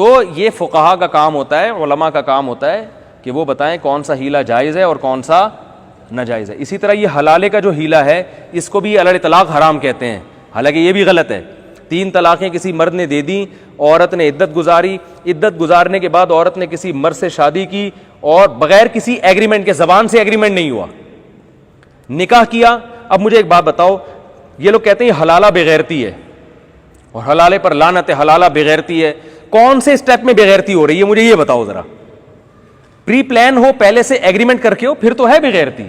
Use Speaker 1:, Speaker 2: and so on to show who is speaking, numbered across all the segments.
Speaker 1: تو یہ فقہا کا کام ہوتا ہے, علماء کا کام ہوتا ہے کہ وہ بتائیں کون سا ہیلہ جائز ہے اور کون سا ناجائز ہے. اسی طرح یہ حلالے کا جو ہیلہ ہے اس کو بھی علی الاطلاق حرام کہتے ہیں, حالانکہ یہ بھی غلط ہے. 3 طلاقیں کسی مرد نے دے دیں, عورت نے عدت گزاری, عدت گزارنے کے بعد عورت نے کسی مرد سے شادی کی اور بغیر کسی ایگریمنٹ کے, زبان سے ایگریمنٹ نہیں ہوا, نکاح کیا. اب مجھے ایک بات بتاؤ, یہ لوگ کہتے ہیں حلالہ بغیرتی ہے اور حلالے پر لعنت ہے, حلالہ بغیرتی ہے. کون سے اسٹیپ میں بغیرتی ہو رہی ہے مجھے یہ بتاؤ ذرا. پری پلان ہو, پہلے سے ایگریمنٹ کر کے ہو, پھر تو ہے بغیرتی.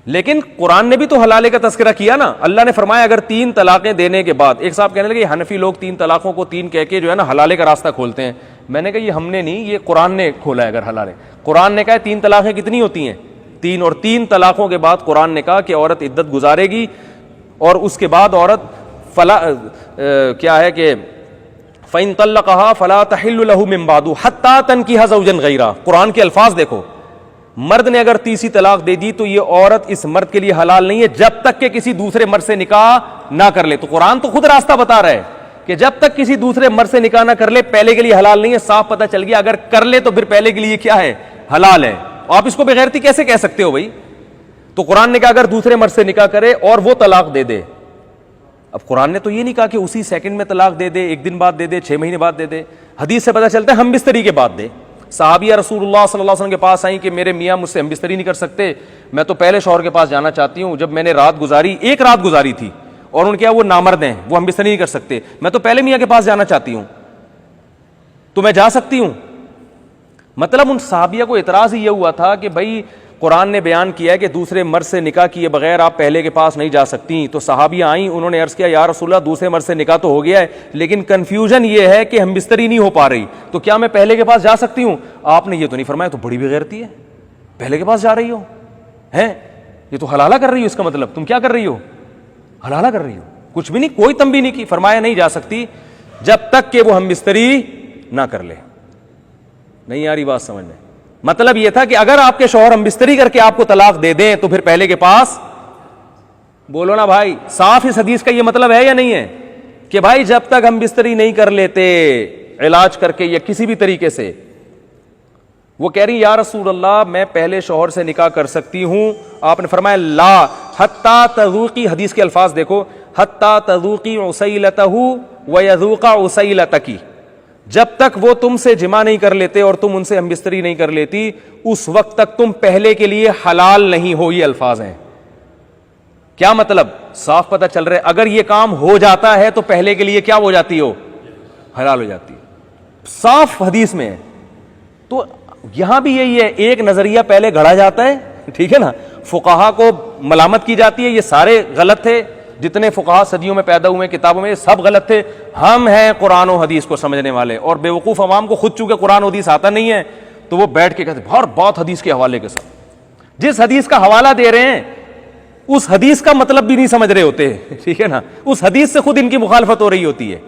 Speaker 1: لیکن قرآن نے بھی تو حلالے کا تذکرہ کیا نا. اللہ نے فرمایا اگر 3 طلاقیں دینے کے بعد, ایک صاحب کہنے لگے حنفی لوگ 3 طلاقوں کو 3 کہہ کے جو ہے نا حلالے کا راستہ کھولتے ہیں. میں نے کہا یہ ہم نے نہیں, یہ قرآن نے کھولا ہے. اگر حلالے, قرآن نے کہا 3 طلاقیں کتنی ہوتی ہیں, 3, اور 3 طلاقوں کے بعد قرآن نے کہا کہ عورت عدت گزارے گی اور اس کے بعد عورت کیا ہے کہ فَإِن طَلَّقَهَا فَلَا تَحِلُّ لَهُ مِن بَعْدُ حَتَّى تَنكِحَ زَوْجًا غَيْرَهُ. قرآن کے الفاظ دیکھو, مرد نے اگر تیسری طلاق دے دی تو یہ عورت اس مرد کے لیے حلال نہیں ہے جب تک کہ کسی دوسرے مرد سے نکاح نہ کر لے. تو قرآن تو خود راستہ بتا رہا ہے کہ جب تک کسی دوسرے مرد سے نکاح نہ کر لے پہلے کے لیے حلال نہیں ہے. صاف پتہ چل گیا اگر کر لے تو پھر پہلے کے لیے کیا ہے, حلال ہے. آپ اس کو بغیرتی کیسے کہہ سکتے ہو بھائی؟ تو قرآن نے کہا اگر دوسرے مرد سے نکاح کرے اور وہ طلاق دے دے. اب قرآن نے تو یہ نہیں کہا کہ اسی سیکنڈ میں طلاق دے دے, 1 دن بعد دے دے, 6 مہینے بعد دے دے. حدیث سے پتہ چلتا ہے ہم بستری کے بعد دے. صحابیہ رسول اللہ صلی اللہ علیہ وسلم کے پاس آئیں کہ میرے میاں مجھ سے ہم بستری نہیں کر سکتے, میں تو پہلے شوہر کے پاس جانا چاہتی ہوں. جب میں نے رات گزاری, 1 رات گزاری تھی, اور ان کے وہ نامرد ہیں, وہ ہم بستری نہیں کر سکتے, میں تو پہلے میاں کے پاس جانا چاہتی ہوں, تو میں جا سکتی ہوں. مطلب ان صحابیہ کو اعتراض ہی یہ ہوا تھا کہ بھائی قرآن نے بیان کیا ہے کہ دوسرے مرد سے نکاح کیے بغیر آپ پہلے کے پاس نہیں جا سکتی. تو صحابیہ آئیں, انہوں نے عرض کیا یا رسول اللہ دوسرے مرد سے نکاح تو ہو گیا ہے لیکن کنفیوژن یہ ہے کہ ہم بستری نہیں ہو پا رہی, تو کیا میں پہلے کے پاس جا سکتی ہوں؟ آپ نے یہ تو نہیں فرمایا, تو بڑی بغیرتی ہے, پہلے کے پاس جا رہی ہو ہیں, یہ تو حلالہ کر رہی ہو. اس کا مطلب تم کیا کر رہی ہو, حلالہ کر رہی ہو. کچھ بھی نہیں, کوئی تنبیہ نہیں کی. فرمایا نہیں جا سکتی جب تک کہ وہ ہم بستری نہ کر لے. نہیں آ رہی بات سمجھ میں؟ مطلب یہ تھا کہ اگر آپ کے شوہر ہم بستری کر کے آپ کو طلاق دے دیں تو پھر پہلے کے پاس, بولو نا بھائی, صاف اس حدیث کا یہ مطلب ہے یا نہیں ہے کہ بھائی جب تک ہم بستری نہیں کر لیتے علاج کر کے یا کسی بھی طریقے سے. وہ کہہ رہی یا رسول اللہ میں پہلے شوہر سے نکاح کر سکتی ہوں. آپ نے فرمایا لا حتی تذوقی, حدیث کے الفاظ دیکھو, حتی تذوقی عسیلتہ ویذوق عسیلتکی, جب تک وہ تم سے جمع نہیں کر لیتے اور تم ان سے ہم بستری نہیں کر لیتی اس وقت تک تم پہلے کے لیے حلال نہیں ہو. یہ الفاظ ہیں. کیا مطلب؟ صاف پتہ چل رہا ہے اگر یہ کام ہو جاتا ہے تو پہلے کے لیے کیا ہو جاتی ہو, حلال ہو جاتی ہے. صاف حدیث میں ہے. تو یہاں بھی یہی ہے, ایک نظریہ پہلے گھڑا جاتا ہے, ٹھیک ہے نا, فقہا کو ملامت کی جاتی ہے یہ سارے غلط تھے, جتنے فقہا صدیوں میں پیدا ہوئے کتابوں میں سب غلط تھے. ہم ہیں قرآن و حدیث کو سمجھنے والے, اور بیوقوف عوام کو خود چونکہ قرآن و حدیث آتا نہیں ہے تو وہ بیٹھ کے کہتے ہر بات حدیث کے حوالے کے ساتھ. جس حدیث کا حوالہ دے رہے ہیں اس حدیث کا مطلب بھی نہیں سمجھ رہے ہوتے, ٹھیک ہے نا, اس حدیث سے خود ان کی مخالفت ہو رہی ہوتی ہے.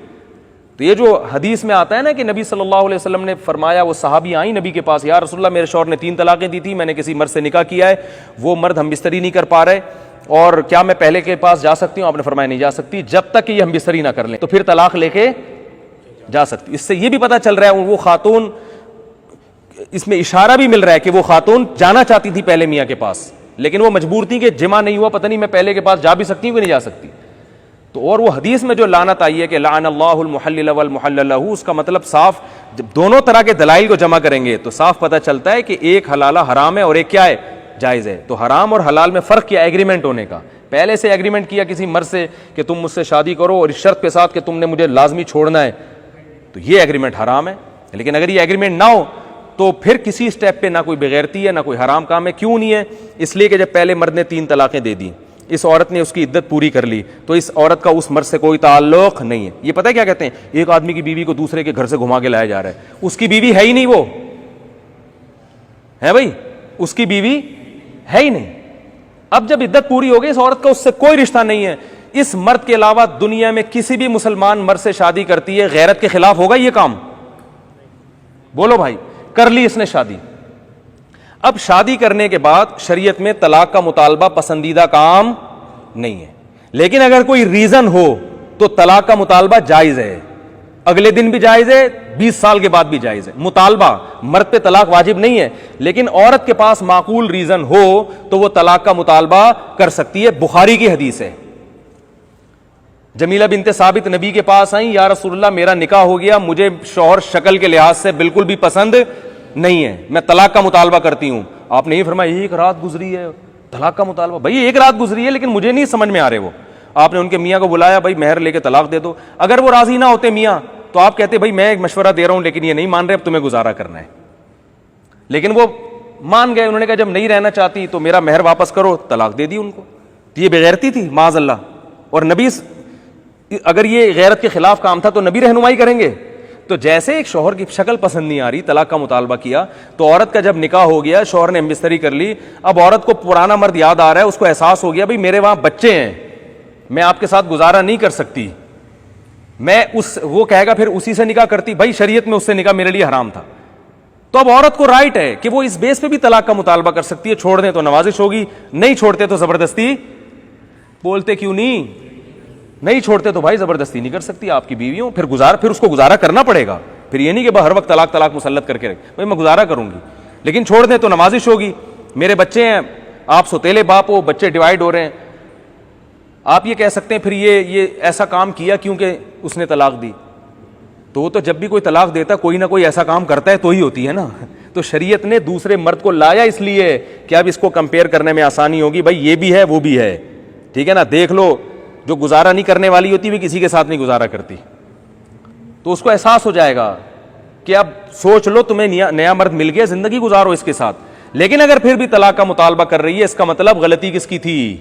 Speaker 1: تو یہ جو حدیث میں آتا ہے نا کہ نبی صلی اللہ علیہ وسلم نے فرمایا, وہ صحابی آئیں نبی کے پاس, یا رسول اللہ میرے شوہر نے 3 طلاقیں دی تھی, میں نے کسی مرد سے نکاح کیا ہے, وہ مرد ہم بستری نہیں کر پا رہے, اور کیا میں پہلے کے پاس جا سکتی ہوں؟ آپ نے فرمایا نہیں جا سکتی جب تک کہ یہ ہم بستری نہ کر لیں, تو پھر طلاق لے کے جا سکتی. اس سے یہ بھی پتہ چل رہا ہے وہ خاتون, اس میں اشارہ بھی مل رہا ہے کہ وہ خاتون جانا چاہتی تھی پہلے میاں کے پاس لیکن وہ مجبور تھی کہ جمع نہیں ہوا, پتہ نہیں میں پہلے کے پاس جا بھی سکتی ہوں کہ نہیں جا سکتی. تو اور وہ حدیث میں جو لعنت آئی ہے کہ لعن اللہ المحلل والمحلل له, اس کا مطلب صاف, جب دونوں طرح کے دلائل کو جمع کریں گے تو صاف پتہ چلتا ہے کہ ایک حلالہ حرام ہے اور ایک کیا ہے, جائز ہے. تو حرام اور حلال میں فرق کیا؟ ایگریمنٹ ہونے کا. پہلے سے ایگریمنٹ کیا کسی مرد سے کہ تم مجھ سے شادی کرو اور اس شرط کے ساتھ کہ تم نے مجھے لازمی چھوڑنا ہے, تو یہ ایگریمنٹ حرام ہے. لیکن اگر یہ ایگریمنٹ نہ ہو تو پھر کسی سٹیپ پہ نہ کوئی بغیرتی ہے نہ کوئی حرام کام ہے. کیوں نہیں ہے؟ اس لیے کہ جب پہلے مرد نے 3 طلاقیں دے دی, اس عورت نے اس کی عدت پوری کر لی, تو اس عورت کا اس مرد سے کوئی تعلق نہیں ہے. یہ پتہ ہے کیا کہتے ہیں, ایک آدمی کی بیوی کو دوسرے کے گھر سے گھما کے لایا جا رہا ہے, اس کی بیوی ہے ہی نہیں, وہ ہے بھائی, اس کی بیوی ہے ہی نہیں. اب جب عدت پوری ہو گئی اس عورت کا اس سے کوئی رشتہ نہیں ہے. اس مرد کے علاوہ دنیا میں کسی بھی مسلمان مرد سے شادی کرتی ہے, غیرت کے خلاف ہوگا یہ کام؟ بولو بھائی. کر لی اس نے شادی. اب شادی کرنے کے بعد شریعت میں طلاق کا مطالبہ پسندیدہ کام نہیں ہے, لیکن اگر کوئی ریزن ہو تو طلاق کا مطالبہ جائز ہے. اگلے دن بھی جائز ہے, 20 سال کے بعد بھی جائز ہے. مطالبہ مرد پہ طلاق واجب نہیں ہے, لیکن عورت کے پاس معقول ریزن ہو تو وہ طلاق کا مطالبہ کر سکتی ہے. بخاری کی حدیث ہے, جمیلہ بنت ثابت نبی کے پاس آئیں, یا رسول اللہ میرا نکاح ہو گیا, مجھے شوہر شکل کے لحاظ سے بالکل بھی پسند نہیں ہے, میں طلاق کا مطالبہ کرتی ہوں. آپ نے یہ فرمایا ایک رات گزری ہے طلاق کا مطالبہ؟ بھائی ایک رات گزری ہے لیکن مجھے نہیں سمجھ میں آ رہے وہ. آپ نے ان کے میاں کو بلایا, بھائی مہر لے کے طلاق دے دو. اگر وہ راضی نہ ہوتے میاں تو آپ کہتے بھائی میں ایک مشورہ دے رہا ہوں لیکن یہ نہیں مان رہے, اب تمہیں گزارا کرنا ہے. لیکن وہ مان گئے, انہوں نے کہا جب نہیں رہنا چاہتی تو میرا مہر واپس کرو, طلاق دے دی ان کو. یہ بغیرتی تھی معاذ اللہ. اور نبی اگر یہ غیرت کے خلاف کام تھا تو نبی رہنمائی کریں گے؟ تو جیسے ایک شوہر کی شکل پسند نہیں آ رہی, طلاق کا مطالبہ کیا, تو عورت کا جب نکاح ہو گیا, شوہر نے ہمبستری کر لی, اب عورت کو پرانا مرد یاد آ رہا ہے, اس کو احساس ہو گیا بھائی میرے وہاں بچے ہیں, میں آپ کے ساتھ گزارا نہیں کر سکتی, میں وہ کہے گا پھر اسی سے نکاح کرتی. بھائی شریعت میں اس سے نکاح میرے لیے حرام تھا. تو اب عورت کو رائٹ ہے کہ وہ اس بیس پہ بھی طلاق کا مطالبہ کر سکتی ہے. چھوڑ دیں تو نوازش ہوگی, نہیں چھوڑتے تو زبردستی. بولتے کیوں نہیں چھوڑتے تو بھائی زبردستی نہیں کر سکتی آپ کی بیویوں, پھر اس کو گزارا کرنا پڑے گا. پھر یہ نہیں کہ ہر وقت طلاق مسلط کر کے رکھ, بھائی میں گزارا کروں گی, لیکن چھوڑ دیں تو نوازش ہوگی. میرے بچے ہیں, آپ سوتیلے باپ ہو, بچے ڈیوائڈ ہو رہے ہیں, آپ یہ کہہ سکتے ہیں پھر یہ ایسا کام کیا کیونکہ اس نے طلاق دی. تو وہ تو جب بھی کوئی طلاق دیتا کوئی نہ کوئی ایسا کام کرتا ہے تو ہی ہوتی ہے نا. تو شریعت نے دوسرے مرد کو لایا اس لیے کہ اب اس کو کمپیئر کرنے میں آسانی ہوگی, بھائی یہ بھی ہے وہ بھی ہے, ٹھیک ہے نا. دیکھ لو جو گزارا نہیں کرنے والی ہوتی بھی کسی کے ساتھ نہیں گزارا کرتی, تو اس کو احساس ہو جائے گا کہ اب سوچ لو تمہیں نیا مرد مل گیا, زندگی گزارو اس کے ساتھ. لیکن اگر پھر بھی طلاق کا مطالبہ کر رہی ہے, اس کا مطلب غلطی کس کی تھی؟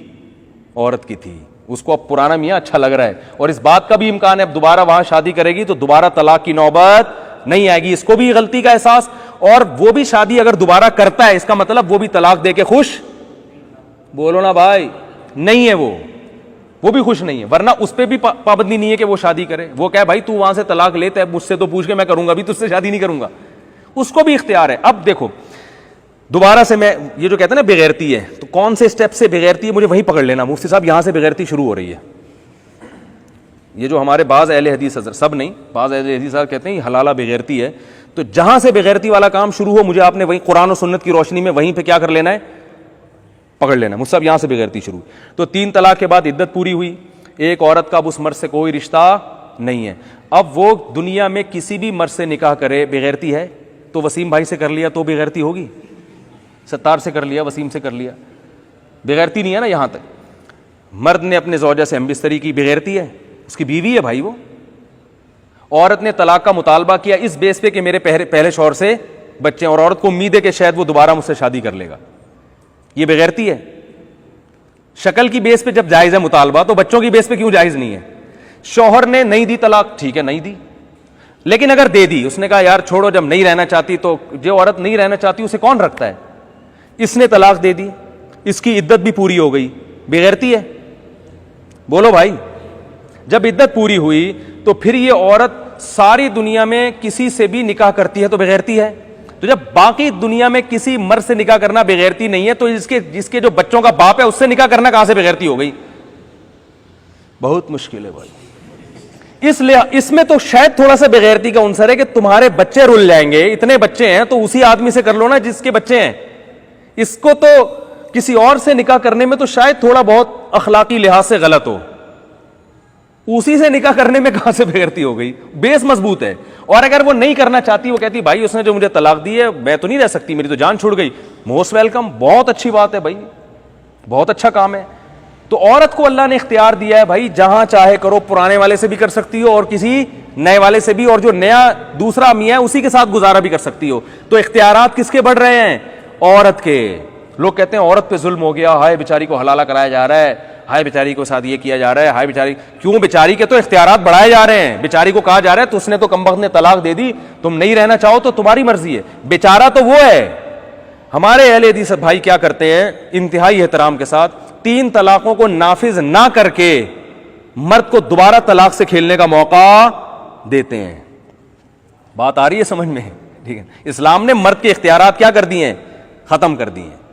Speaker 1: عورت کی تھی. اس کو اب پرانا میاں اچھا لگ رہا ہے, اور اس بات کا بھی امکان ہے اب دوبارہ وہاں شادی کرے گی تو دوبارہ طلاق کی نوبت نہیں آئے گی. اس کو بھی غلطی کا احساس, اور وہ بھی شادی اگر دوبارہ کرتا ہے اس کا مطلب وہ بھی طلاق دے کے خوش, بولو نا بھائی, نہیں ہے وہ بھی خوش نہیں ہے. ورنہ اس پہ بھی پابندی نہیں ہے کہ وہ شادی کرے. وہ کہے بھائی تو وہاں سے طلاق لیتا ہے, مجھ سے تو پوچھ کے میں کروں گا, ابھی تجھ سے شادی نہیں کروں گا. اس کو بھی اختیار ہے. اب دیکھو دوبارہ سے میں یہ جو کہتے ہیں نا بغیرتی ہے, تو کون سے اسٹیپ سے بغیرتی ہے مجھے وہیں پکڑ لینا. مفتی صاحب یہاں سے بغیرتی شروع ہو رہی ہے. یہ جو ہمارے بعض اہل حدیث حضرت, سب نہیں, بعض اہل حدیث حضرت کہتے ہیں یہ حلالہ بغیرتی ہے. تو جہاں سے بغیرتی والا کام شروع ہو مجھے آپ نے وہیں قرآن و سنت کی روشنی میں وہیں پہ کیا کر لینا ہے, پکڑ لینا. مجھ سے یہاں سے بغیرتی شروع. تو 3 طلاق کے بعد عدت پوری ہوئی, ایک عورت کا اب اس مرد سے کوئی رشتہ نہیں ہے. اب وہ دنیا میں کسی بھی مرد سے نکاح کرے, بغیرتی ہے. تو وسیم بھائی سے کر لیا تو بغیرتی ہوگی, ستار سے کر لیا, وسیم سے کر لیا, بغیرتی نہیں ہے نا. یہاں تک مرد نے اپنے زوجہ سے ہمبستری کی, بغیرتی ہے, اس کی بیوی ہے بھائی وہ. عورت نے طلاق کا مطالبہ کیا اس بیس پہ کہ میرے پہلے شوہر سے بچے ہیں, اور عورت کو امید ہے کہ شاید وہ دوبارہ مجھ سے شادی کر لے گا, یہ بغیرتی ہے. شکل کی بیس پہ جب جائز ہے مطالبہ تو بچوں کی بیس پہ کیوں جائز نہیں ہے؟ شوہر نے نہیں دی طلاق, ٹھیک ہے نہیں دی, لیکن اگر دے دی, اس نے کہا یار چھوڑو, جب نہیں رہنا چاہتی, تو جو عورت نہیں رہنا چاہتی اسے کون رکھتا ہے؟ اس نے طلاق دے دی, اس کی عدت بھی پوری ہو گئی, بغیرتی ہے؟ بولو بھائی. جب عدت پوری ہوئی تو پھر یہ عورت ساری دنیا میں کسی سے بھی نکاح کرتی ہے تو بغیرتی ہے. تو جب باقی دنیا میں کسی مرد سے نکاح کرنا بغیرتی نہیں ہے, تو جس کے جو بچوں کا باپ ہے اس سے نکاح کرنا کہاں سے بغیرتی ہو گئی؟ بہت مشکل ہے بھائی. اس میں تو شاید تھوڑا سا بغیرتی کا عنصر ہے کہ تمہارے بچے رل جائیں گے, اتنے بچے ہیں تو اسی آدمی سے کر لو نا جس کے بچے ہیں. اس کو تو کسی اور سے نکاح کرنے میں تو شاید تھوڑا بہت اخلاقی لحاظ سے غلط ہو, اسی سے نکاح کرنے میں کہاں سے بغیرتی ہو گئی؟ بیس مضبوط ہے. اور اگر وہ نہیں کرنا چاہتی, وہ کہتی بھائی اس نے جو مجھے طلاق دی ہے میں تو نہیں رہ سکتی, میری تو جان چھوڑ گئی, موسٹ ویلکم, بہت اچھی بات ہے بھائی, بہت اچھا کام ہے. تو عورت کو اللہ نے اختیار دیا ہے بھائی, جہاں چاہے کرو, پرانے والے سے بھی کر سکتی ہو اور کسی نئے والے سے بھی, اور جو نیا دوسرا میاں ہے اسی کے ساتھ گزارا بھی کر سکتی ہو. تو اختیارات کس کے بڑھ رہے ہیں؟ عورت کے. لوگ کہتے ہیں عورت پہ ظلم ہو گیا, ہائے بیچاری کو حلالہ کرایا جا رہا ہے, ہائے بیچاری کو ساتھ یہ کیا جا رہا ہے, ہائے بیچاری. کیوں بیچاری کے تو اختیارات بڑھائے جا رہے ہیں. بیچاری کو کہا جا رہا ہے تو اس نے تو کمبخت نے طلاق دے دی, تم نہیں رہنا چاہو تو تمہاری مرضی ہے. بیچارہ تو وہ ہے. ہمارے اہل حدیث بھائی کیا کرتے ہیں انتہائی احترام کے ساتھ, 3 طلاقوں کو نافذ نہ کر کے مرد کو دوبارہ طلاق سے کھیلنے کا موقع دیتے ہیں. بات آ رہی ہے سمجھ میں؟ ٹھیک ہے. اسلام نے مرد کے اختیارات کیا کر دیے ہیں؟ ختم کر دیے ہیں.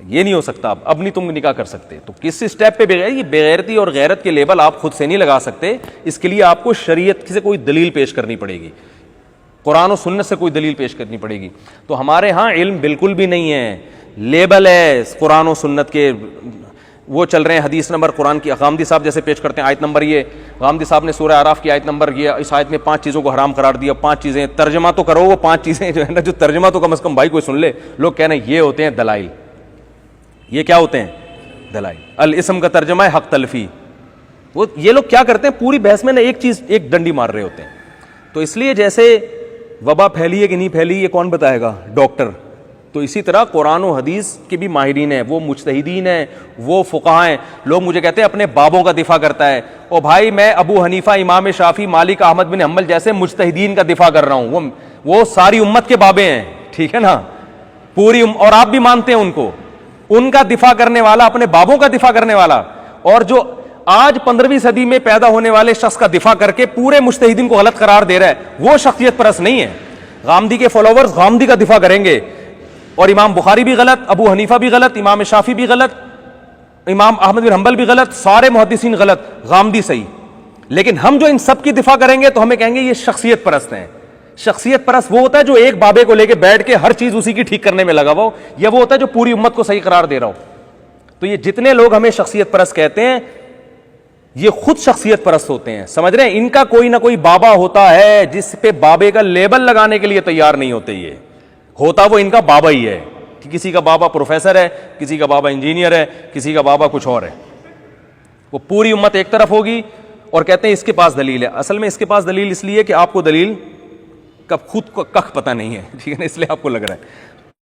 Speaker 1: یہ نہیں ہو سکتا, اب نہیں تم نکاح کر سکتے. تو کس اسٹیپ پہ یہ بغیرتی اور غیرت کے لیبل آپ خود سے نہیں لگا سکتے, اس کے لیے آپ کو شریعت سے کوئی دلیل پیش کرنی پڑے گی. قرآن و سنت سے کوئی دلیل پیش کرنی پڑے گی. تو ہمارے ہاں علم بالکل بھی نہیں ہے, لیبل ہے قرآن و سنت کے, وہ چل رہے ہیں حدیث نمبر قرآن کی. غامدی صاحب جیسے پیش کرتے ہیں آیت نمبر, یہ غامدی صاحب نے سورہ اعراف کی آیت نمبر, یہ اس آیت میں 5 چیزوں کو حرام قرار دیا, 5 چیزیں ترجمہ تو کرو, وہ 5 چیزیں جو ہے نا, جو ترجمہ تو کم از کم بھائی کوئی سن لے. لوگ کہہ رہے ہیں یہ ہوتے ہیں دلائل. یہ کیا ہوتے ہیں دلائل؟ الاسم کا ترجمہ ہے حق تلفی. وہ یہ لوگ کیا کرتے ہیں, پوری بحث میں نا ایک چیز, ایک ڈنڈی مار رہے ہوتے ہیں. تو اس لیے جیسے وبا پھیلی ہے کہ نہیں پھیلی یہ کون بتائے گا؟ ڈاکٹر. تو اسی طرح قرآن و حدیث کے بھی ماہرین ہیں, وہ مجتہدین ہیں, وہ فقہاء ہیں. لوگ مجھے کہتے ہیں اپنے بابوں کا دفاع کرتا ہے. او بھائی میں ابو حنیفہ, امام شافعی, مالک, احمد بن حنبل جیسے مجتہدین کا دفاع کر رہا ہوں. وہ ساری امت کے بابے ہیں, ٹھیک ہے نا, پوری اور آپ بھی مانتے ہیں ان کو. ان کا دفاع کرنے والا, اپنے بابوں کا دفاع کرنے والا, اور جو آج 15ویں صدی میں پیدا ہونے والے شخص کا دفاع کر کے پورے مجتہدین کو غلط قرار دے رہا ہے, وہ شخصیت پرست نہیں ہے. غامدی کے فالوورز غامدی کا دفاع کریں گے, اور امام بخاری بھی غلط, ابو حنیفہ بھی غلط, امام شافعی بھی غلط, امام احمد بن حنبل بھی غلط, سارے محدثین غلط, غامدی صحیح. لیکن ہم جو ان سب کی دفاع کریں گے تو ہمیں کہیں گے یہ شخصیت پرست ہیں. شخصیت پرست وہ ہوتا ہے جو ایک بابے کو لے کے بیٹھ کے ہر چیز اسی کی ٹھیک کرنے میں لگا ہوا ہو, یا وہ ہوتا ہے جو پوری امت کو صحیح قرار دے رہا ہو. تو یہ جتنے لوگ ہمیں شخصیت پرست کہتے ہیں یہ خود شخصیت پرست ہوتے ہیں, سمجھ رہے ہیں؟ ان کا کوئی نہ کوئی بابا ہوتا ہے جس پہ بابے کا لیبل لگانے کے لیے تیار نہیں ہوتے. یہ ہوتا وہ ان کا بابا ہی ہے, کہ کسی کا بابا پروفیسر ہے, کسی کا بابا انجینئر ہے, کسی کا بابا کچھ اور ہے. وہ پوری امت ایک طرف ہوگی اور کہتے ہیں اس کے پاس دلیل ہے. اصل میں اس کے پاس دلیل اس لیے کہ آپ کو دلیل کا خود کو کخ پتہ نہیں ہے, ٹھیک ہے نا, اس لیے آپ کو لگ رہا ہے.